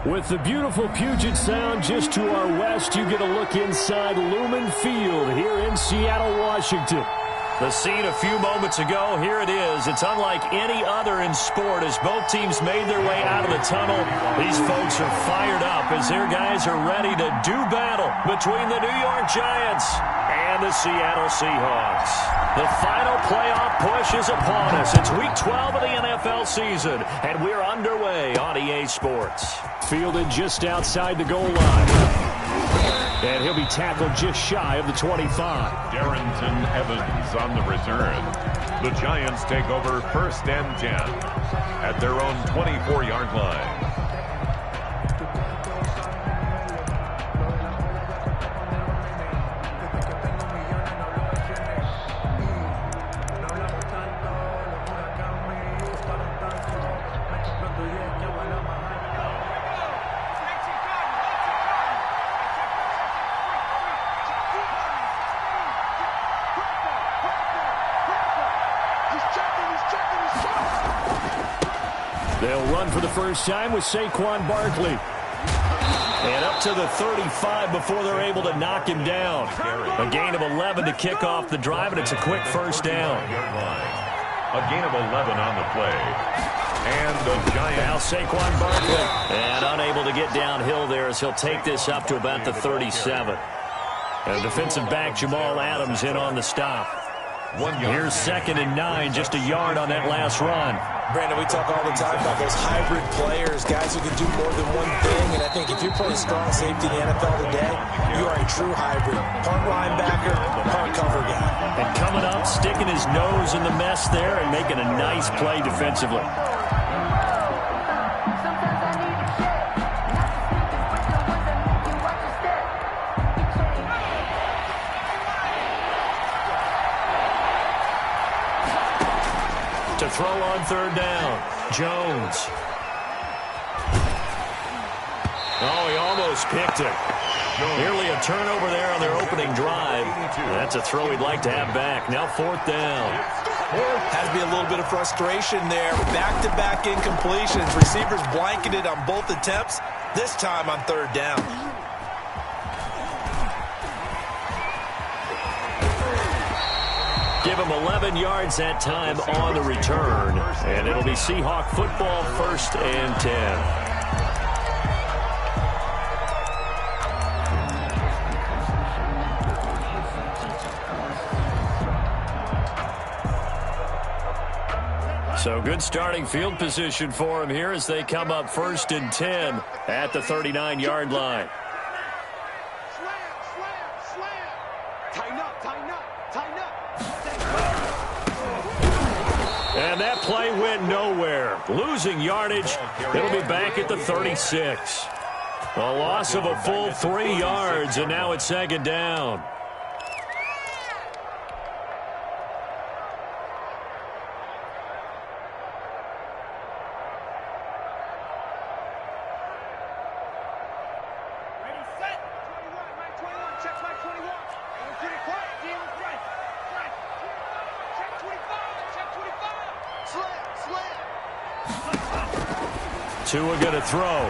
With the beautiful Puget Sound just to our west, you get a look inside Lumen Field here in Seattle, Washington. The scene a few moments ago, here it is. It's unlike any other in sport as both teams made their way out of the tunnel. These folks are fired up as their guys are ready to do battle between the New York Giants and the Seattle Seahawks. The final playoff push is upon us. It's Week 12 of the NFL season, and we're underway on EA Sports. Fielded just outside the goal line. And he'll be tackled just shy of the 25. Darrington Evans on the return. The Giants take over 1st and 10 at their own 24-yard line. They'll run for the first time with Saquon Barkley. And up to the 35 before they're able to knock him down. A gain of 11 to kick off the drive, and it's a quick first down. A gain of 11 on the play. And the Giants. Now Saquon Barkley. And unable to get downhill there as he'll take this up to about the 37. And defensive back Jamal Adams in on the stop. Here's 2nd and 9, just a yard on that last run. Brandon, we talk all the time about those hybrid players, guys who can do more than one thing. And I think if you're playing strong safety in the NFL today, you are a true hybrid. Punt linebacker, punt cover guy. And coming up, sticking his nose in the mess there and making a nice play defensively. To throw on 3rd down, Jones. Oh, he almost picked it. Nearly a turnover there on their opening drive. That's a throw he'd like to have back. Now 4th down. Has to be a little bit of frustration there. Back-to-back incompletions. Receivers blanketed on both attempts, this time on 3rd down. Give him 11 yards that time on the return. And it'll be Seahawk football, 1st and 10. So good starting field position for him here as they come up 1st and 10 at the 39-yard line. And that play went nowhere. Losing yardage. It'll be back at the 36. A loss of a full 3 yards, and now it's 2nd down. Tua going to throw.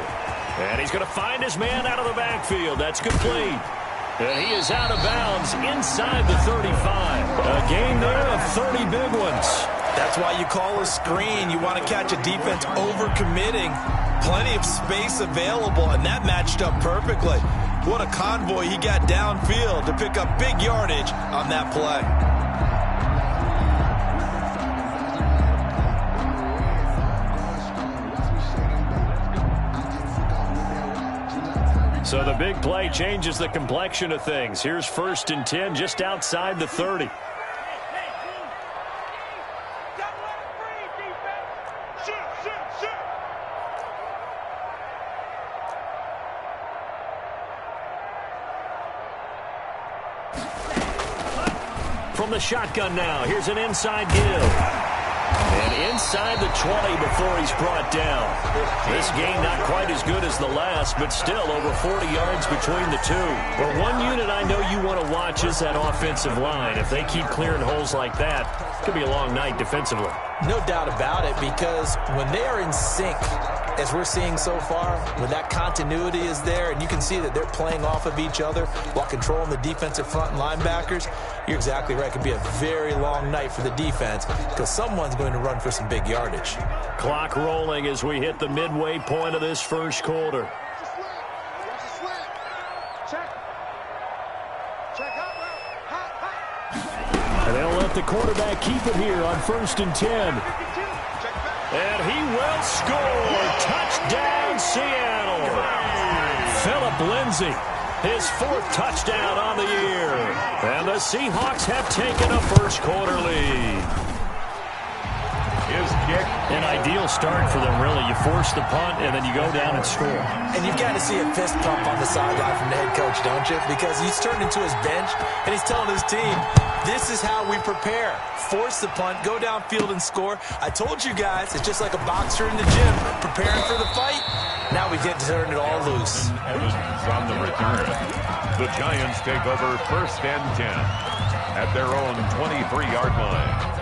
And he's going to find his man out of the backfield. That's complete. And he is out of bounds inside the 35. A gain there of 30 big ones. That's why you call a screen. You want to catch a defense overcommitting. Plenty of space available, and that matched up perfectly. What a convoy he got downfield to pick up big yardage on that play. So the big play changes the complexion of things. Here's 1st and 10 just outside the 30. From the shotgun now, here's an inside give. And inside the 20 before he's brought down. This game not quite as good as the last, but still over 40 yards between the two. But one unit I know you want to watch is that offensive line. If they keep clearing holes like that, it could be a long night defensively. No doubt about it, because when they are in sync as we're seeing so far, when that continuity is there and you can see that they're playing off of each other while controlling the defensive front and linebackers, you're exactly right. It could be a very long night for the defense because someone's going to run for some big yardage. Clock rolling as we hit the midway point of this first quarter. And they'll let the quarterback keep it here on 1st and 10. And he will score. Touchdown, Seattle. Phillip Lindsay, his 4th touchdown on the year. And the Seahawks have taken a first quarter lead. His kick. An ideal start for them, really. You force the punt, and then you go down and score. And you've got to see a fist pump on the sideline from the head coach, don't you? Because he's turned into his bench, and he's telling his team, this is how we prepare. Force the punt, go downfield and score. I told you guys, it's just like a boxer in the gym, preparing for the fight. Now we get to turn it all loose. Evans on the return. The Giants take over 1st and 10 at their own 23-yard line.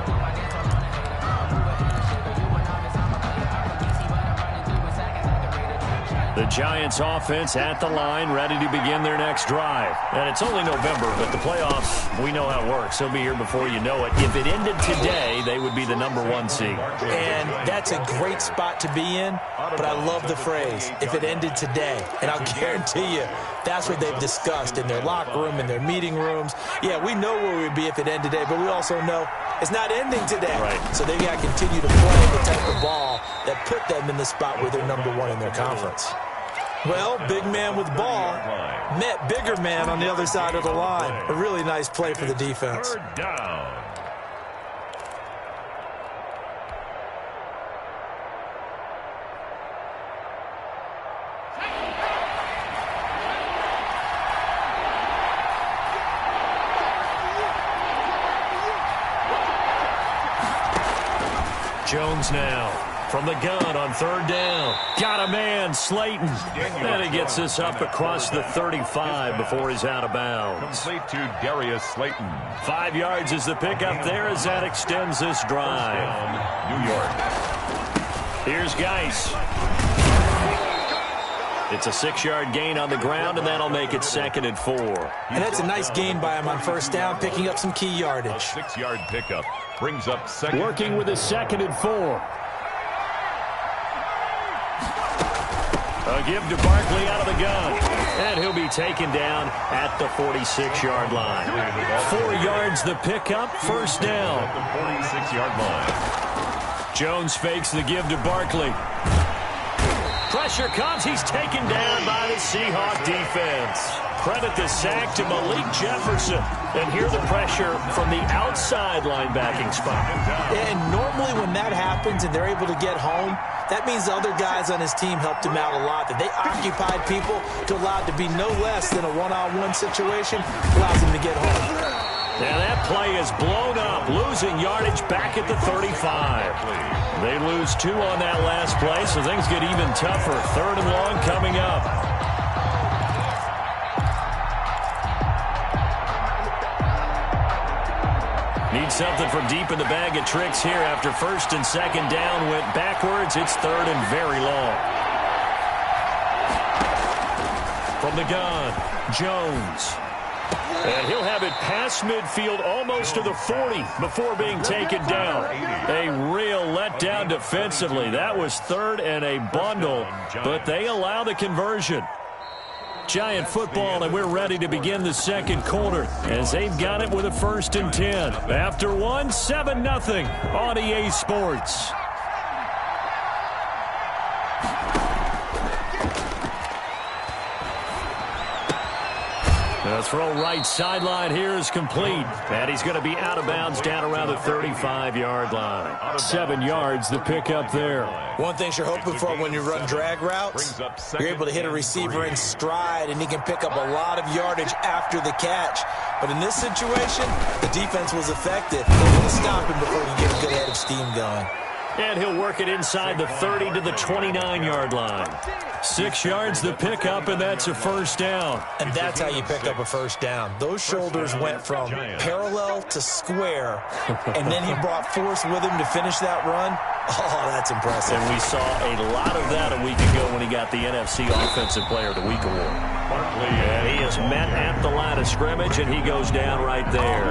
The Giants offense at the line, ready to begin their next drive. And it's only November, but the playoffs, we know how it works. They'll be here before you know it. If it ended today, they would be the #1 seed. And that's a great spot to be in, but I love the phrase, if it ended today. And I'll guarantee you, that's what they've discussed in their locker room, in their meeting rooms. Yeah, we know where we'd be if it ended today, but we also know it's not ending today. Right. So they got to continue to play the type of ball that put them in the spot where they're #1 in their conference. Well, big man with ball met bigger man on the other side of the line. A really nice play for the defense. 3rd down. Jones now from the gun on 3rd down. Got a man, Slayton. And he gets this up across the 35 before he's out of bounds. Complete to Darius Slayton. 5 yards is the pickup there as that extends this drive. New York. Here's Geis. It's a 6-yard gain on the ground, and that'll make it 2nd and 4. And that's a nice gain by him on 1st down, picking up some key yardage. A 6-yard pickup brings up 2nd. Working with a 2nd and 4. A give to Barkley out of the gun. And he'll be taken down at the 46-yard line. 4 yards the pickup, 1st down. At the 46-yard line. Jones fakes the give to Barkley. Pressure comes. He's taken down by the Seahawk defense. Credit the sack to Malik Jefferson. And hear the pressure from the outside linebacking spot. And normally when that happens and they're able to get home, that means the other guys on his team helped him out a lot. That they occupied people to allow it to be no less than a one-on-one situation, allows him to get home. Now that play is blown up, losing yardage back at the 35. They lose 2 on that last play, so things get even tougher. 3rd and long coming up. Need something from deep in the bag of tricks here after 1st and 2nd down went backwards. It's 3rd and very long. From the gun, Jones. And he'll have it past midfield almost to the 40 before being taken down. A real letdown defensively. That was 3rd and a bundle, but they allow the conversion. Giant football, and we're ready to begin the 2nd quarter as they've got it with a 1st and 10. After 1, 7-0 on EA Sports. The throw right sideline here is complete. And he's going to be out of bounds down around the 35-yard line. 7 yards, the pickup there. One thing you're hoping for when you run drag routes, you're able to hit a receiver in stride, and he can pick up a lot of yardage after the catch. But in this situation, the defense was effective. They're going to stop him before he get a good head of steam going. And he'll work it inside the 30 to the 29-yard line. 6 yards the pickup, and that's a 1st down. And that's how you pick up a 1st down. Those shoulders went from parallel to square, and then he brought force with him to finish that run. Oh, that's impressive. And we saw a lot of that a week ago when he got the NFC Offensive Player of the Week award. And he is met at the line of scrimmage, and he goes down right there.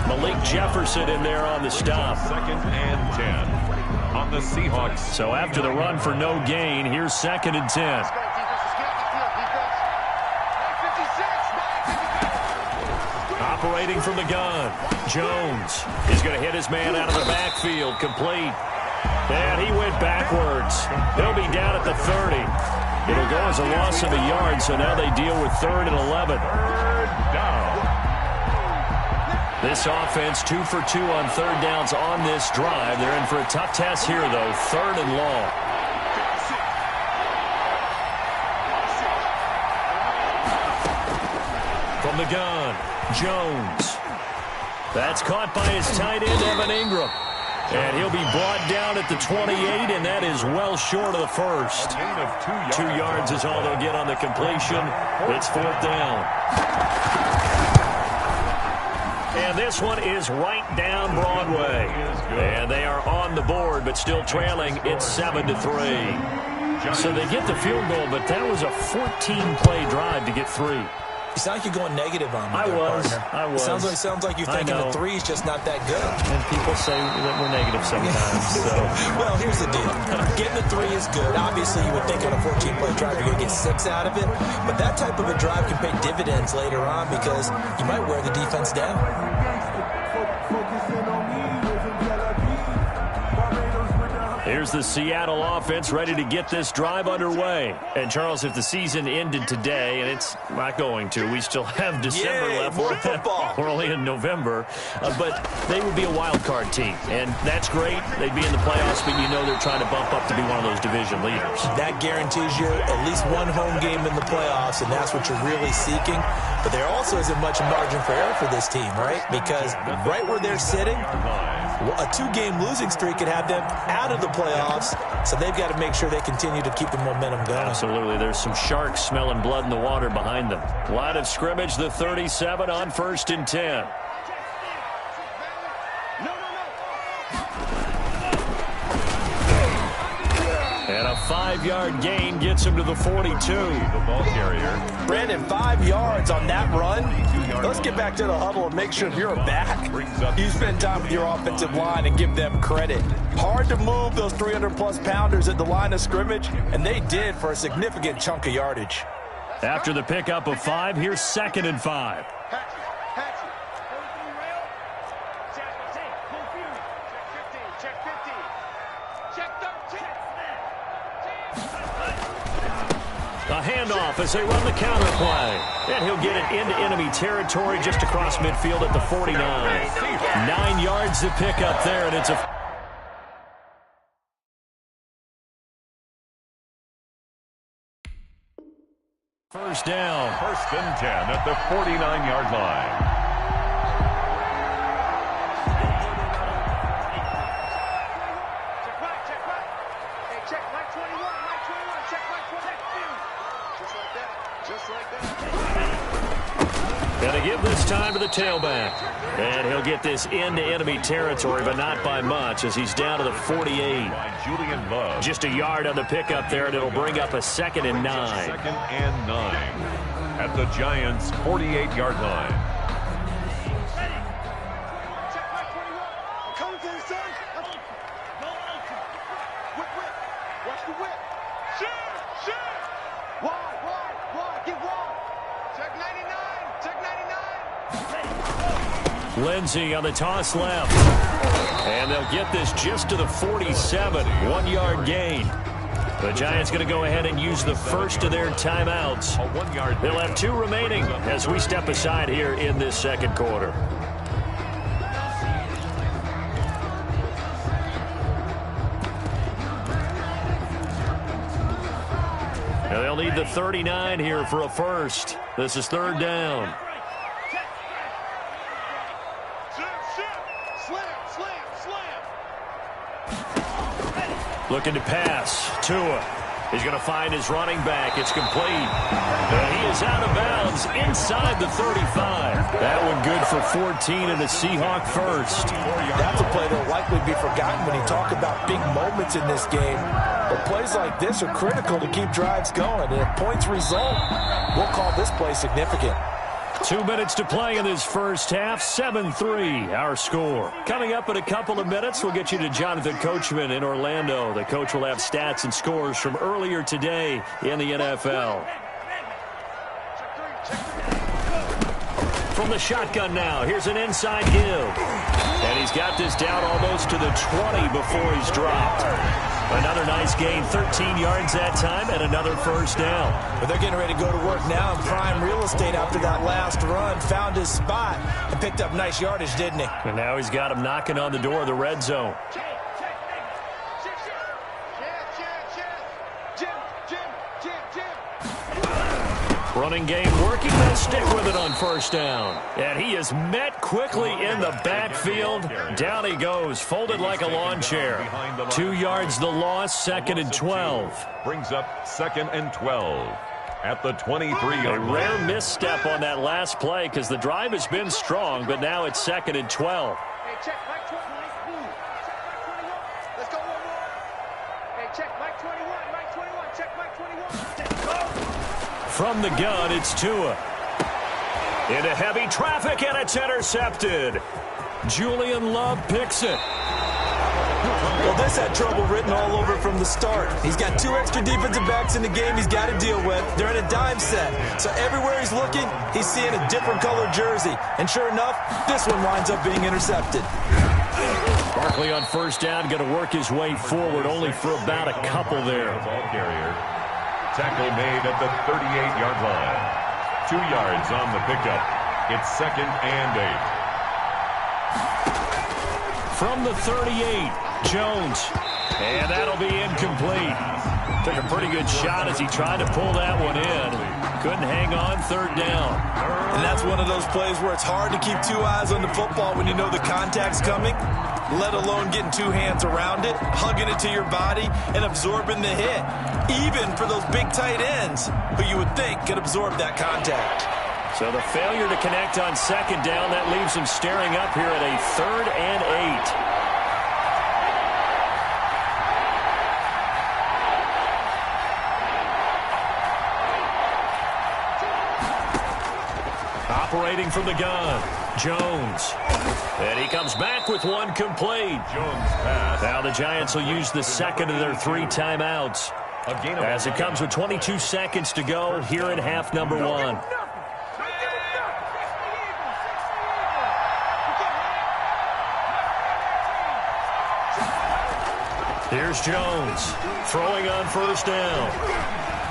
Malik Jefferson in there on the stop. 2nd and 10 on the Seahawks. So after the run for no gain, here's 2nd and 10. Operating from the gun, Jones is going to hit his man out of the backfield, complete. And he went backwards. They'll be down at the 30. It'll go as a loss of a yard, so now they deal with 3rd and 11. This offense 2 for 2 on 3rd downs on this drive. They're in for a tough test here, though, 3rd and long. From the gun, Jones. That's caught by his tight end, Evan Ingram. And he'll be brought down at the 28, and that is well short of the first. 2 yards is all they'll get on the completion. It's 4th down. And this one is right down Broadway. And they are on the board, but still trailing. It's 7-3. So they get the field goal, but that was a 14-play drive to get 3. You sound like you're going negative on me. I was. Sounds like you're thinking the 3 is just not that good. And people say that we're negative sometimes. So. Well, here's the deal. Getting the 3 is good. Obviously, you would think on a 14-play drive you're going to get 6 out of it. But that type of a drive can pay dividends later on because you might wear the defense down. Here's the Seattle offense ready to get this drive underway. And, Charles, if the season ended today, and it's not going to, we still have December left. More football. We're only in November. But they would be a wild card team. And that's great. They'd be in the playoffs, but you know they're trying to bump up to be one of those division leaders. That guarantees you at least one home game in the playoffs, and that's what you're really seeking. But there also isn't much margin for error for this team, right? Because right where they're sitting, a 2-game losing streak could have them out of the playoffs, so they've got to make sure they continue to keep the momentum going. Absolutely. There's some sharks smelling blood in the water behind them. Line of scrimmage, the 37 on 1st and 10. And a 5-yard gain gets him to the 42. The ball carrier. Brandon, 5 yards on that run. Let's get back to the huddle and make sure you're back. You spend time with your offensive line and give them credit. Hard to move those 300-plus pounders at the line of scrimmage, and they did for a significant chunk of yardage. After the pickup of 5, here's 2nd and 5. A handoff as they run the counter play. And he'll get it into enemy territory just across midfield at the 49. 9 yards to pick up there, and it's a... First down. 1st and 10 at the 49-yard line. Gonna give this time to the tailback. And he'll get this into enemy territory, but not by much as he's down to the 48. Julian Love. Just a yard on the pickup there, and it'll bring up a 2nd and 9. 2nd and 9 at the Giants' 48-yard line. Lindsey on the toss left. And they'll get this just to the 47. 1-yard gain. The Giants going to go ahead and use the first of their timeouts. They'll have 2 remaining as we step aside here in this 2nd quarter. Now they'll need the 39 here for a first. This is 3rd down. Looking to pass. Tua. He's going to find his running back. It's complete. And he is out of bounds inside the 35. That one good for 14 and a Seahawk first. That's a play that will likely be forgotten when you talk about big moments in this game. But plays like this are critical to keep drives going. And if points result, we'll call this play significant. 2 minutes to play in this first half. 7-3, our score. Coming up in a couple of minutes, we'll get you to Jonathan Coachman in Orlando. The coach will have stats and scores from earlier today in the NFL. From the shotgun now, here's an inside give. And he's got this down almost to the 20 before he's dropped. Another nice gain, 13 yards that time, and another first down. But they're getting ready to go to work now in prime real estate after that last run. Found his spot and picked up nice yardage, didn't he? And now he's got him knocking on the door of the red zone. Running game working. They'll stick with it on first down. And he is met quickly in the backfield. Down he goes, folded like a lawn chair. 2 yards the loss, 2nd and 12. Brings up 2nd and 12 at the 23-yard line. A rare misstep on that last play because the drive has been strong, but now it's 2nd and 12. Hey, check Mike 21. Check Mike 21. Let's go one more. Hey, check Mike 21. Mike 21. Check Mike 21. From the gun, it's Tua. Into heavy traffic, and it's intercepted. Julian Love picks it. Well, this had trouble written all over from the start. He's got 2 extra defensive backs in the game he's got to deal with. They're in a dime set. So everywhere he's looking, he's seeing a different colored jersey. And sure enough, this one winds up being intercepted. Barkley on first down, going to work his way forward, only for about a couple there. Ball carrier. Tackle made at the 38-yard line. 2 yards on the pickup. It's 2nd and 8. From the 38, Jones. And that'll be incomplete. Took a pretty good shot as he tried to pull that one in. Couldn't hang on, 3rd down. And that's one of those plays where it's hard to keep 2 eyes on the football when you know the contact's coming, let alone getting 2 hands around it, hugging it to your body, and absorbing the hit. Even for those big tight ends who you would think could absorb that contact. So the failure to connect on 2nd down, that leaves him staring up here at a 3rd and 8. Operating from the gun, Jones. And he comes back with one complete. Jones pass. Now the Giants will use the 2nd of their 3 timeouts. As it comes with 22 seconds to go here in half number 1. Here's Jones throwing on first down.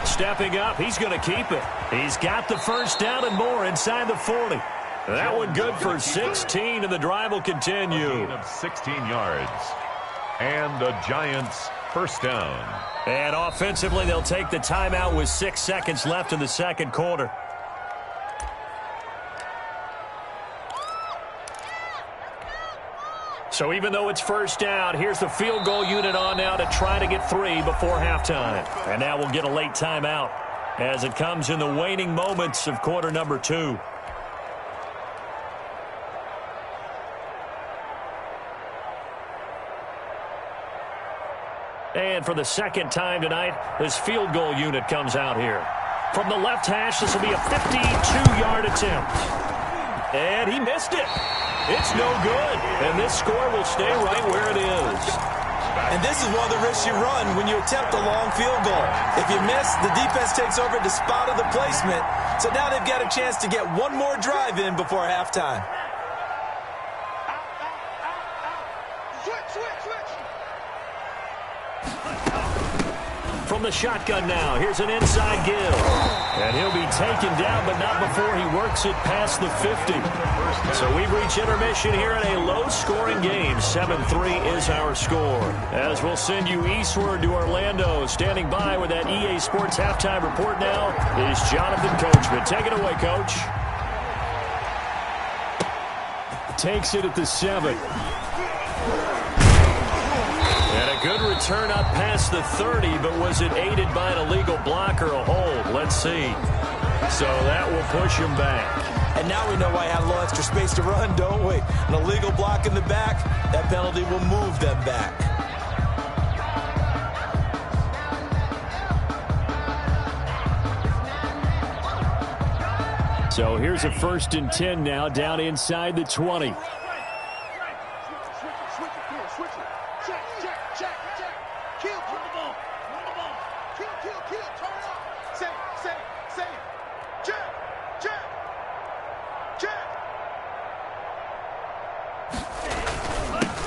Stepping up, he's going to keep it. He's got the first down and more inside the 40. That one good for 16, and the drive will continue. Of 16 yards. And the Giants first down. And offensively, they'll take the timeout with 6 seconds left in the 2nd quarter. So even though it's first down, here's the field goal unit on now to try to get 3 before halftime. And now we'll get a late timeout as it comes in the waning moments of quarter number 2. And for the 2nd time tonight, this field goal unit comes out here. From the left hash, this will be a 52-yard attempt. And he missed it. It's no good. And this score will stay right where it is. And this is one of the risks you run when you attempt a long field goal. If you miss, the defense takes over the spot of the placement. So now they've got a chance to get one more drive in before halftime. From the shotgun now, here's an inside give. And he'll be taken down, but not before he works it past the 50. So we've reached intermission here in a low-scoring game. 7-3 is our score. As we'll send you eastward to Orlando. Standing by with that EA Sports halftime report now is Jonathan Coachman. Take it away, Coach. Takes it at the 7. And a Good return up past the 30, but was it aided by an illegal block or a hold? Let's see. So that will push him back. And now we know why he had a little extra space to run, don't we? An illegal block in the back, that penalty will move them back. So here's a 1st and 10 now, down inside the 20.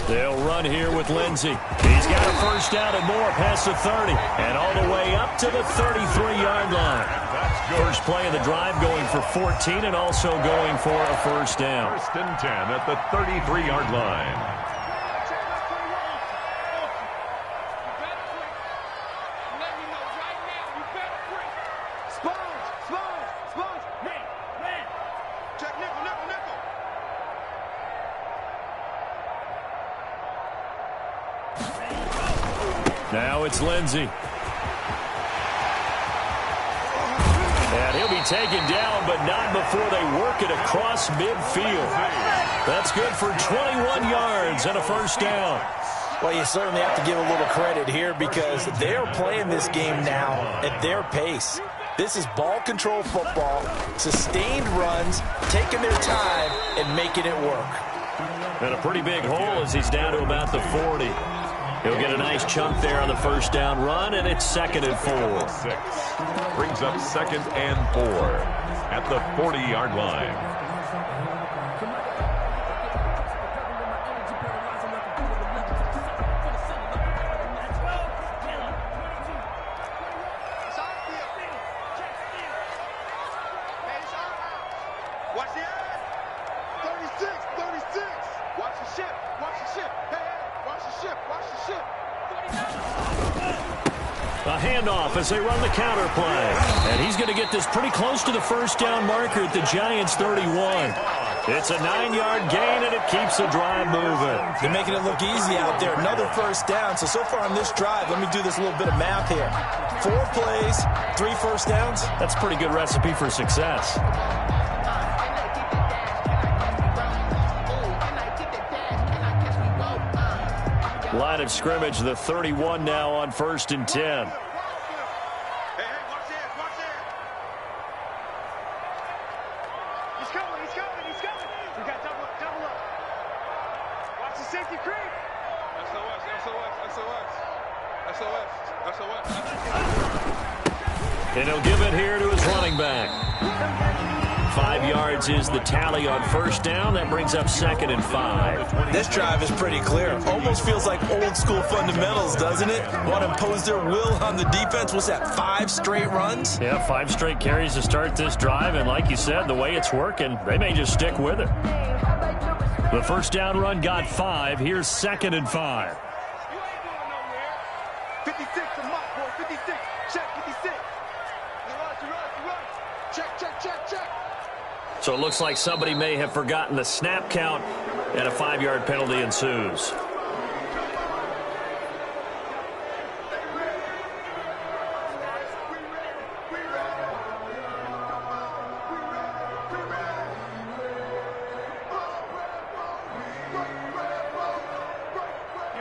They'll run here with Lindsey. He's got a 1st down and more past the 30 and all the way up to the 33-yard line. First play of the drive going for 14 and also going for a 1st down. 1st and 10 at the 33-yard line. Now it's Lindsey. And he'll be taken down, but not before they work it across midfield. That's good for 21 yards and a 1st down. Well, you certainly have to give a little credit here because they're playing this game now at their pace. This is ball control football, sustained runs, taking their time and making it work. And a pretty big hole as he's down to about the 40. He'll get a nice chunk there on the 1st down run, and it's 2nd and 4. 6 brings up 2nd and 4 at the 40-yard line. Watch the eye. 36, 36. Watch the ship. Watch the ship. Hey, hey. Watch the ship. Watch the ship. A handoff as they run the counter play. And he's going to get this pretty close to the 1st down marker at the Giants' 31. It's a 9-yard gain, and it keeps the drive moving. They're making it look easy out there. Another 1st down. So far on this drive, let me do this little bit of math here. 4 plays, 3 1st downs. That's a pretty good recipe for success. Line of scrimmage, the 31 now on 1st and 10. Hey, hey, watch this, watch this. He's coming, he's coming, he's coming. We got double up, double up. Watch the safety creep. SOS, SOS, SOS, SOS, SOS. And he'll give it here to his running back. 5 yards is the tally on 1st down. That brings up 2nd and 5. This drive is pretty clear. Almost feels like old school fundamentals, doesn't it? Want to impose their will on the defense. What's that, 5 straight runs? Yeah, 5 straight carries to start this drive. And like you said, the way it's working, they may just stick with it. The 1st down run got 5. Here's 2nd and 5. You ain't going nowhere. 56 to Mott, boy, 56. Check, 56. You run. Check, check, check, check. So it looks like somebody may have forgotten the snap count, and a 5-yard penalty ensues.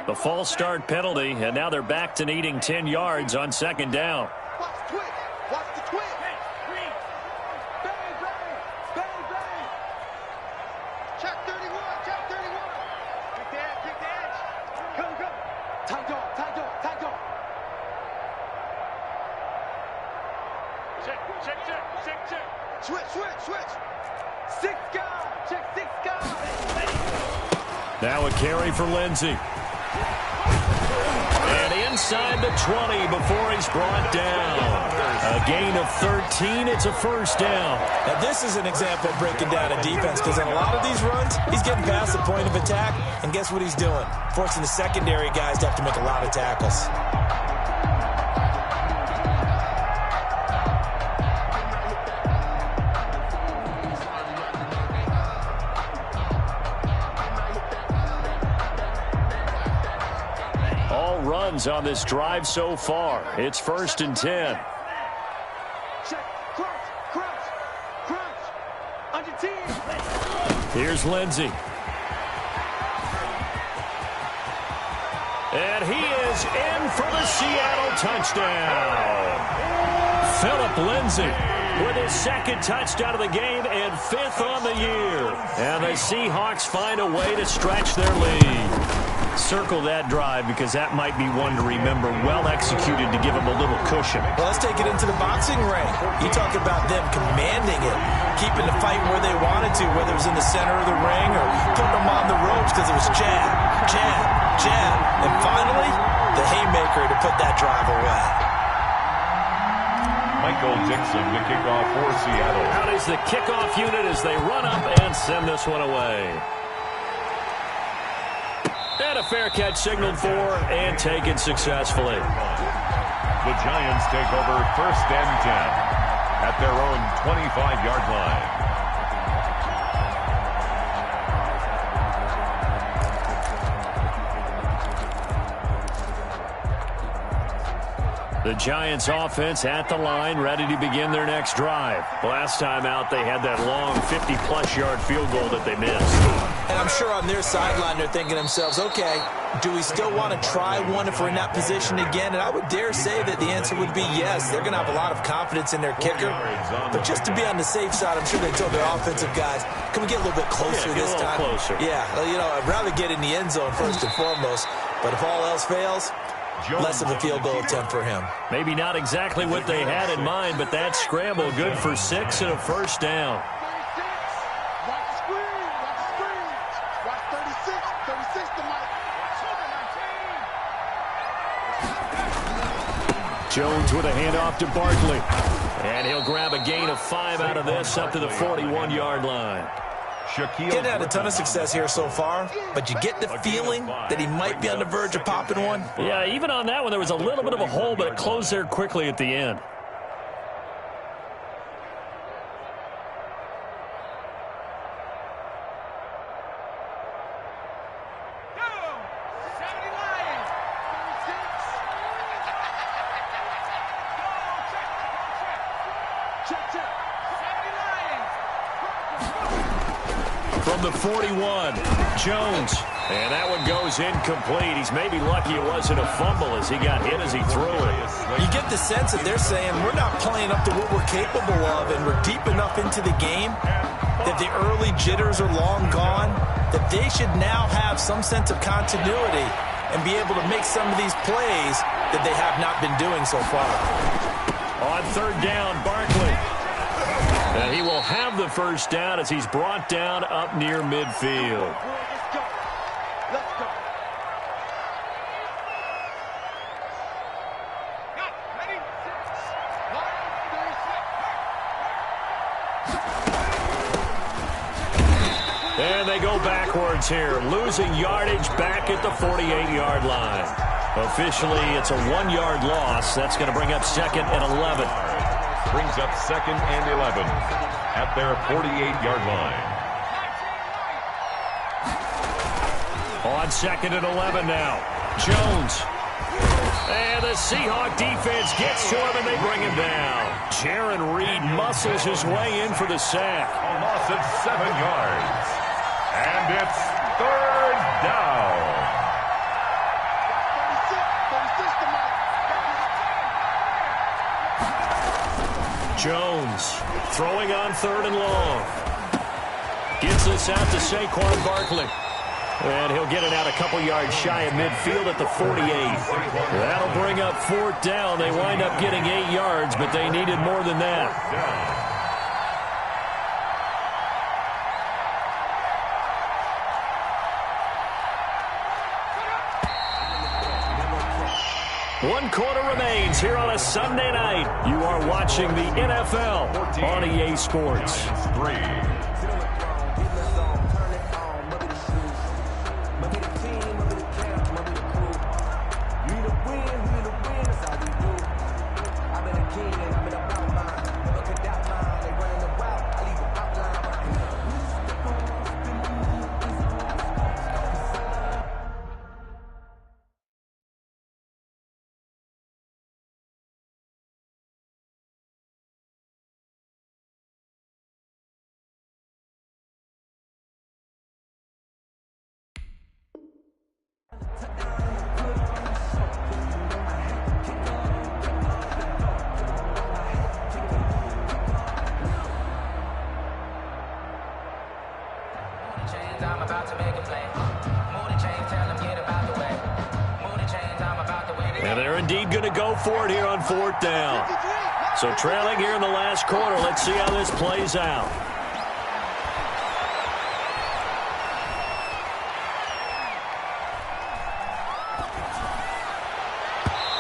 The false start penalty, and now they're back to needing 10 yards on 2nd down. Watch the twitch. Watch the twitch. Bang, bang, bang, bang. Check 31, check 31. Kick the edge. Come. Tie dog. Check. Switch. 6 guys. Check 6 guys. Now a carry for Lindsey. And inside the 20 before he's brought down. A gain of 13. It's a 1st down. Now this is an example of breaking down a defense because in a lot of these runs, he's getting past the point of attack, and guess what he's doing? Forcing the secondary guys to have to make a lot of tackles. downs on this drive so far. It's 1st and 10. Check. Crouch. Under team. Here's Lindsey. And he is in for the Seattle touchdown. Phillip Lindsay with his 2nd touchdown of the game and 5th on the year. And the Seahawks find a way to stretch their lead. Circle that drive because that might be one to remember. Well executed to give them a little cushion. Well, let's take it into the boxing ring. You talk about them commanding it, keeping the fight where they wanted to, whether it was in the center of the ring or putting them on the ropes because it was jab. And finally, the haymaker to put that drive away. Michael Dixon to kick off for Seattle. Out is the kickoff unit as they run up and send this one away. And a fair catch signaled for and taken successfully. The Giants take over 1st and 10 at their own 25-yard line. The Giants offense at the line, ready to begin their next drive. Last time out, they had that long 50-plus yard field goal that they missed. And I'm sure on their sideline, they're thinking to themselves, okay, do we still want to try one if we're in that position again? And I would dare say that the answer would be yes. They're going to have a lot of confidence in their kicker. But just to be on the safe side, I'm sure they told their offensive guys, can we get a little bit closer this time? Closer. Yeah, I'd rather get in the end zone first and foremost. But if all else fails, less of a field goal attempt for him. Maybe not exactly what they had in mind, but that scramble good for 6 and a 1st down. Watch the screen. Watch 36 to Mike. Jones with a handoff to Barkley. And he'll grab a gain of 5 out of this up to the 41-yard line. Getting had a ton of success here so far, but you get the feeling that he might be on the verge of popping one. Yeah, even on that one, there was a little bit of a hole, but it closed there quickly at the end. From the 41, Jones. And that one goes incomplete. He's maybe lucky it wasn't a fumble as he got hit as he threw it. You get the sense that they're saying we're not playing up to what we're capable of, and we're deep enough into the game that the early jitters are long gone, that they should now have some sense of continuity and be able to make some of these plays that they have not been doing so far. On 3rd down, Barkley. And he will have the 1st down as he's brought down up near midfield. Let's go. Ready? 36. And they go backwards here, losing yardage back at the 48-yard line. Officially, it's a 1-yard loss. That's going to bring up 2nd and 11. Brings up 2nd and 11 at their 48-yard line. On 2nd and 11 now. Jones. And the Seahawk defense gets to him and they bring him down. Jaron Reed muscles his way in for the sack. A loss of 7 yards. And it's 3rd down. Jones throwing on 3rd and long. Gets this out to Saquon Barkley. And he'll get it out a couple yards shy of midfield at the 48. That'll bring up 4th down. They wind up getting 8 yards, but they needed more than that. One quarter remains here on a Sunday night. You are watching the NFL on EA Sports. 3. indeed going to go for it here on 4th down. So trailing here in the last quarter. Let's see how this plays out.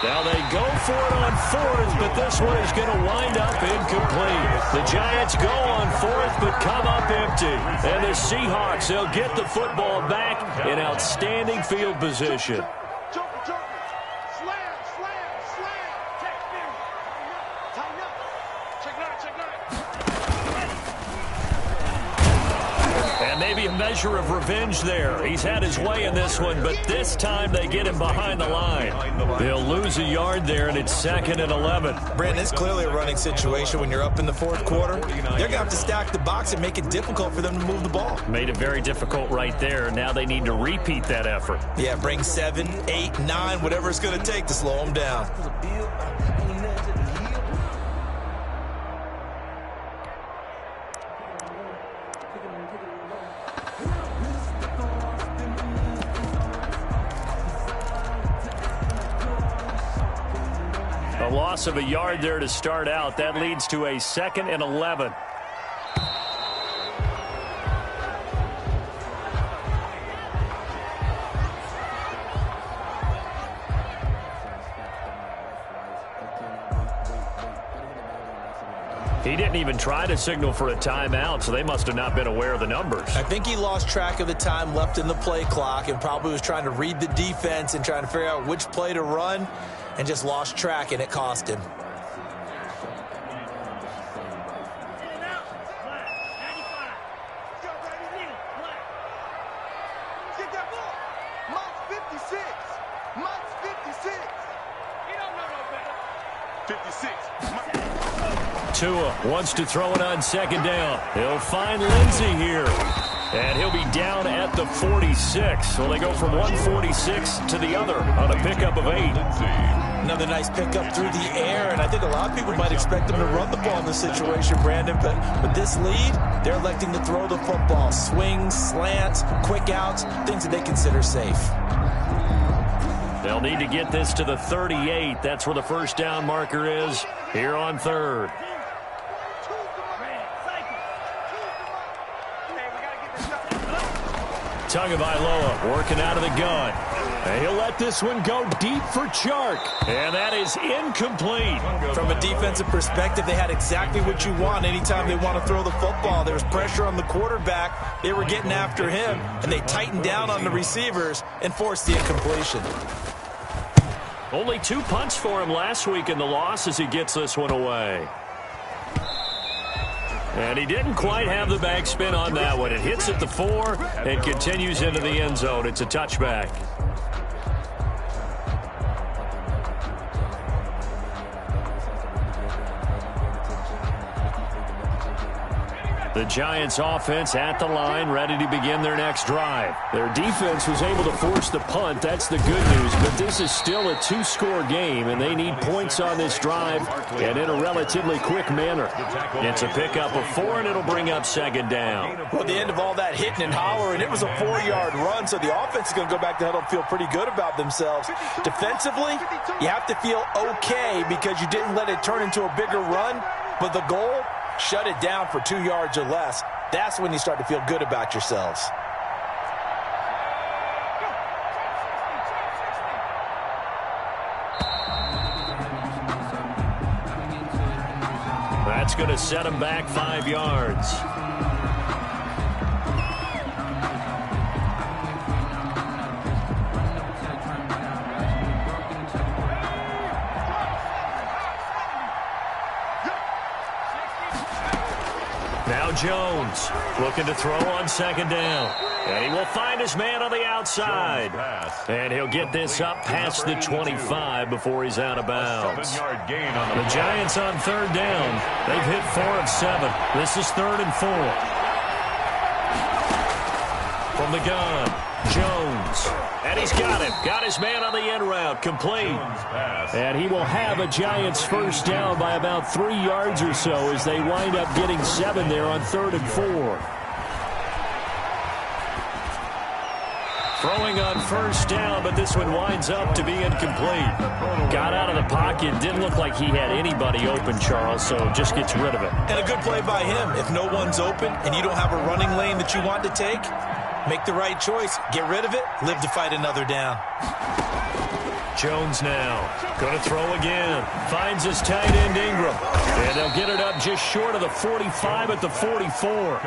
Now they go for it on 4th, but this one is going to wind up incomplete. The Giants go on 4th, but come up empty. And the Seahawks, they'll get the football back in outstanding field position. Maybe a measure of revenge there. He's had his way in this one, but this time they get him behind the line. They'll lose a yard there, and it's 2nd and 11. Brandon, it's clearly a running situation when you're up in the 4th quarter. They're going to have to stack the box and make it difficult for them to move the ball. Made it very difficult right there. Now they need to repeat that effort. Yeah, bring 7, 8, 9, whatever it's going to take to slow them down. A loss of a yard there to start out. That leads to a 2nd and 11. He didn't even try to signal for a timeout, so they must have not been aware of the numbers. I think he lost track of the time left in the play clock and probably was trying to read the defense and trying to figure out which play to run and just lost track, and it cost him. Tua wants to throw it on 2nd down. He'll find Lindsey here. And he'll be down at the 46. Well, they go from 146 to the other on a pickup of 8. Another nice pickup through the air, and I think a lot of people might expect them to run the ball in this situation, Brandon. But with this lead, they're electing to throw the football. Swings, slants, quick outs, things that they consider safe. They'll need to get this to the 38. That's where the 1st down marker is here on 3rd. Tagovailoa working out of the gun. And he'll let this one go deep for Chark. And that is incomplete. From a defensive perspective, they had exactly what you want anytime they want to throw the football. There was pressure on the quarterback. They were getting after him, and they tightened down on the receivers and forced the incompletion. Only 2 punts for him last week in the loss as he gets this one away. And he didn't quite have the backspin on that one. It hits at the 4 and continues into the end zone. It's a touchback. The Giants offense at the line, ready to begin their next drive. Their defense was able to force the punt. That's the good news, but this is still a 2-score game, and they need points on this drive and in a relatively quick manner. It's a pickup of 4, and it'll bring up 2nd down. Well, at the end of all that hitting and hollering, it was a 4-yard run, so the offense is going to go back to the huddle and feel pretty good about themselves. Defensively, you have to feel okay because you didn't let it turn into a bigger run, but the goal, shut it down for 2 yards or less. That's when you start to feel good about yourselves. That's going to set him back 5 yards. Now Jones looking to throw on 2nd down. And he will find his man on the outside. And he'll get this up past the 25 before he's out of bounds. The Giants on 3rd down. They've hit 4 of 7. This is 3rd and 4. From the gun, Jones. And he's got him. Got his man on the end route. Complete. And he will have a Giants 1st down by about 3 yards or so as they wind up getting 7 there on 3rd and 4. Throwing on first down, but this one winds up to be incomplete. Got out of the pocket. Didn't look like he had anybody open, Charles, so just gets rid of it. And a good play by him. If no one's open and you don't have a running lane that you want to take, make the right choice. Get rid of it. Live to fight another down. Jones now. Going to throw again. Finds his tight end, Ingram. And they'll get it up just short of the 45 at the 44.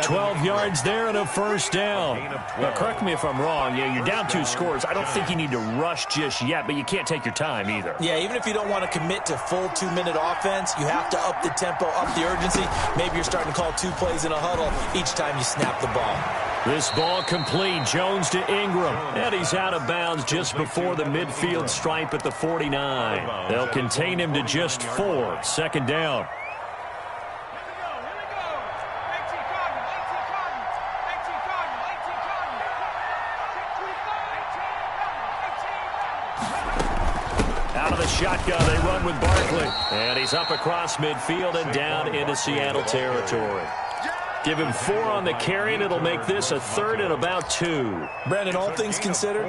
12 yards there and a first down. Now, correct me if I'm wrong. Yeah, you're down 2 scores. I don't think you need to rush just yet, but you can't take your time either. Yeah, even if you don't want to commit to full 2-minute offense, you have to up the tempo, up the urgency. Maybe you're starting to call 2 plays in a huddle each time you snap the ball. This ball complete. Jones to Ingram. And he's out of bounds just before the midfield stripe at the 49. They'll contain him to just 4. Second down. Out of the shotgun, they run with Barkley. And he's up across midfield and down into Seattle territory. Give him 4 on the carry, and it'll make this a 3rd and about 2. Brandon, all things considered,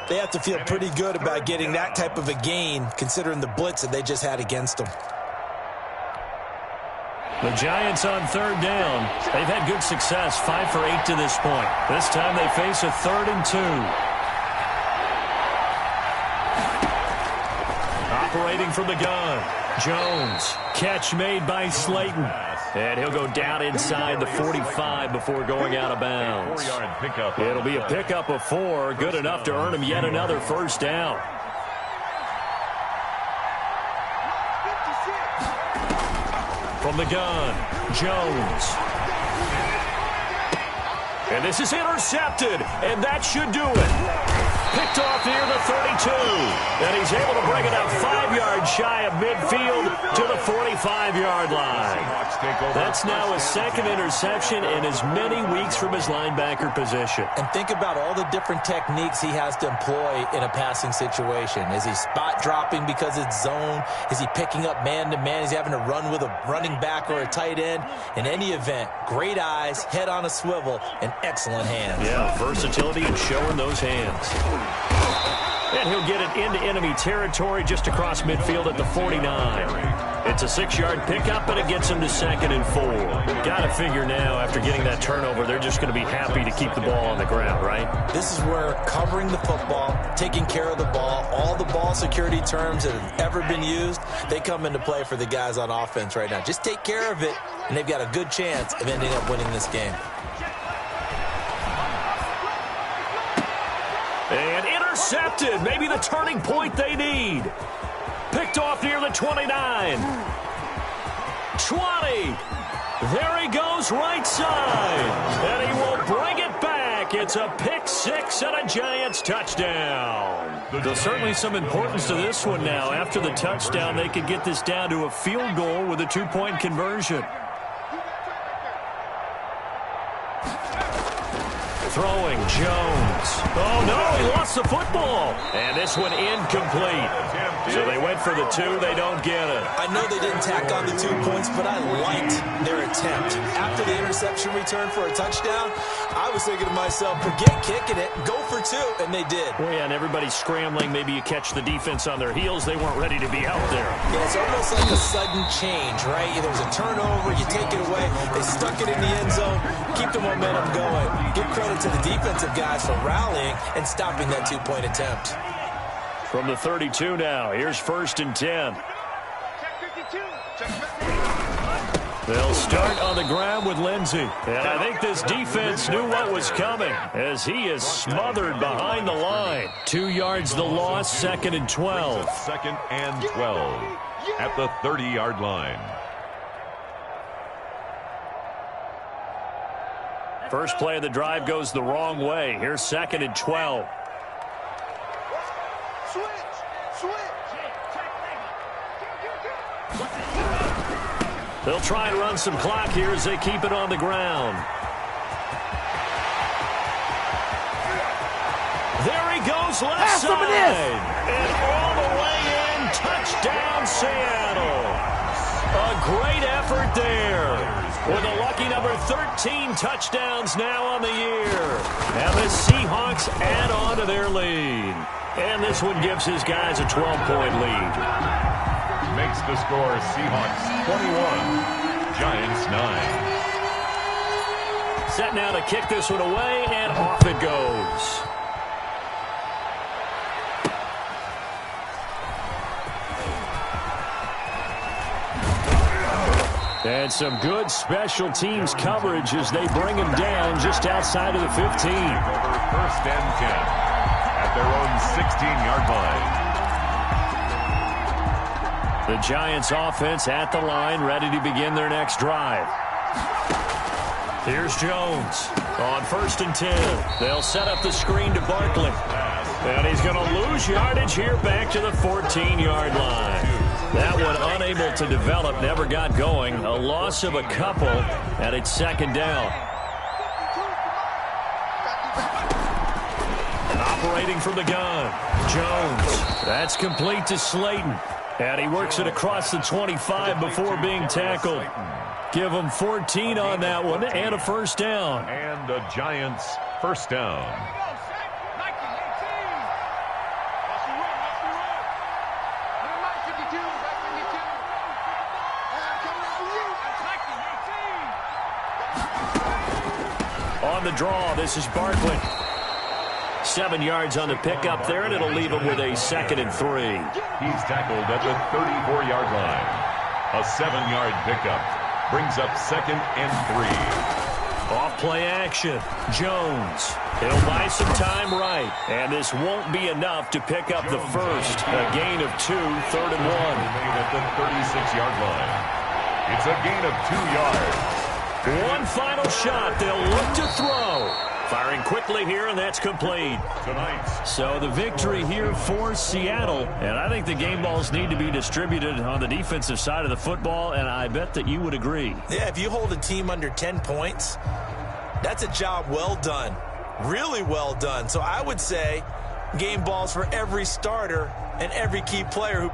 they have to feel pretty good about getting that type of a gain, considering the blitz that they just had against them. The Giants on 3rd down. They've had good success, 5 for 8 to this point. This time they face a 3rd and 2. Operating from the gun. Jones. Catch made by Slayton. And he'll go down inside the 45 before going out of bounds. It'll be a pickup of 4, good enough to earn him yet another first down. From the gun, Jones. And this is intercepted, and that should do it. Picked off near the 32. And he's able to bring it up 5 yards shy of midfield to the 45-yard line. That's now his 2nd interception in as many weeks from his linebacker position. And think about all the different techniques he has to employ in a passing situation. Is he spot dropping because it's zone? Is he picking up man-to-man? Is he having to run with a running back or a tight end? In any event, great eyes, head on a swivel, and excellent hands. Yeah, versatility and showing those hands. And he'll get it into enemy territory just across midfield at the 49. It's a 6-yard pickup, and it gets him to 2nd and 4. Got to figure now, after getting that turnover, they're just going to be happy to keep the ball on the ground, right? This is where covering the football, taking care of the ball, all the ball security terms that have ever been used, they come into play for the guys on offense right now. Just take care of it, and they've got a good chance of ending up winning this game. And intercepted. Maybe the turning point they need. Picked off near the 29. 20. There he goes right side. And he will bring it back. It's a pick 6 and a Giants touchdown. There's certainly some importance to this one now. After the touchdown, they could get this down to a field goal with a 2-point conversion. Throwing, Jones. Oh, no, he lost the football. And this one incomplete. So they went for the 2. They don't get it. I know they didn't tack on the 2 points, but I liked their attempt. After the interception return for a touchdown, I was thinking to myself, forget kicking it, go for 2, and they did. Well, yeah, and everybody's scrambling. Maybe you catch the defense on their heels. They weren't ready to be out there. Yeah, it's almost like a sudden change, right? There was a turnover, you take it away, they stuck it in the end zone, keep the momentum going. Give credit to the defensive guys for rallying and stopping that 2-point attempt. From the 32 now, here's 1st and 10. They'll start on the ground with Lindsey. And I think this defense knew what was coming as he is smothered behind the line. 2 yards the loss, 2nd and 12. 2nd and 12 at the 30-yard line. First play of the drive goes the wrong way. Here's 2nd and 12. They'll try and run some clock here as they keep it on the ground. There he goes, left side. And all the way in, touchdown Seattle. A great effort there. With a lucky number 13 touchdowns now on the year. And the Seahawks add on to their lead. And this one gives his guys a 12-point lead. Makes the score Seahawks 21, Giants 9. Set now to kick this one away, and off it goes. And some good special teams coverage as they bring him down just outside of the 15. Over 1st and 10 at their own 16-yard line. The Giants offense at the line, ready to begin their next drive. Here's Jones on 1st and 10. They'll set up the screen to Barkley. And he's going to lose yardage here back to the 14-yard line. That one unable to develop, never got going. A loss of a couple, and it's 2nd down. And operating from the gun, Jones. That's complete to Slayton. And he works it across the 25 before being tackled. Give him 14 on that one and a 1st down. And the Giants' 1st down. On the draw, this is Barkley. 7 yards on the pickup there, and it'll leave him with a 2nd and 3. He's tackled at the 34-yard line. A 7-yard pickup brings up 2nd and 3. Off play action. Jones. He'll buy some time right. And this won't be enough to pick up the first. A gain of 2, 3rd and 1. Made at the 36-yard line. It's a gain of 2 yards. One final shot. They'll look to throw. Firing quickly here, and that's complete. So the victory here for Seattle. And I think the game balls need to be distributed on the defensive side of the football, and I bet that you would agree. Yeah, if you hold a team under 10 points, that's a job well done. Really well done. So I would say game balls for every starter and every key player who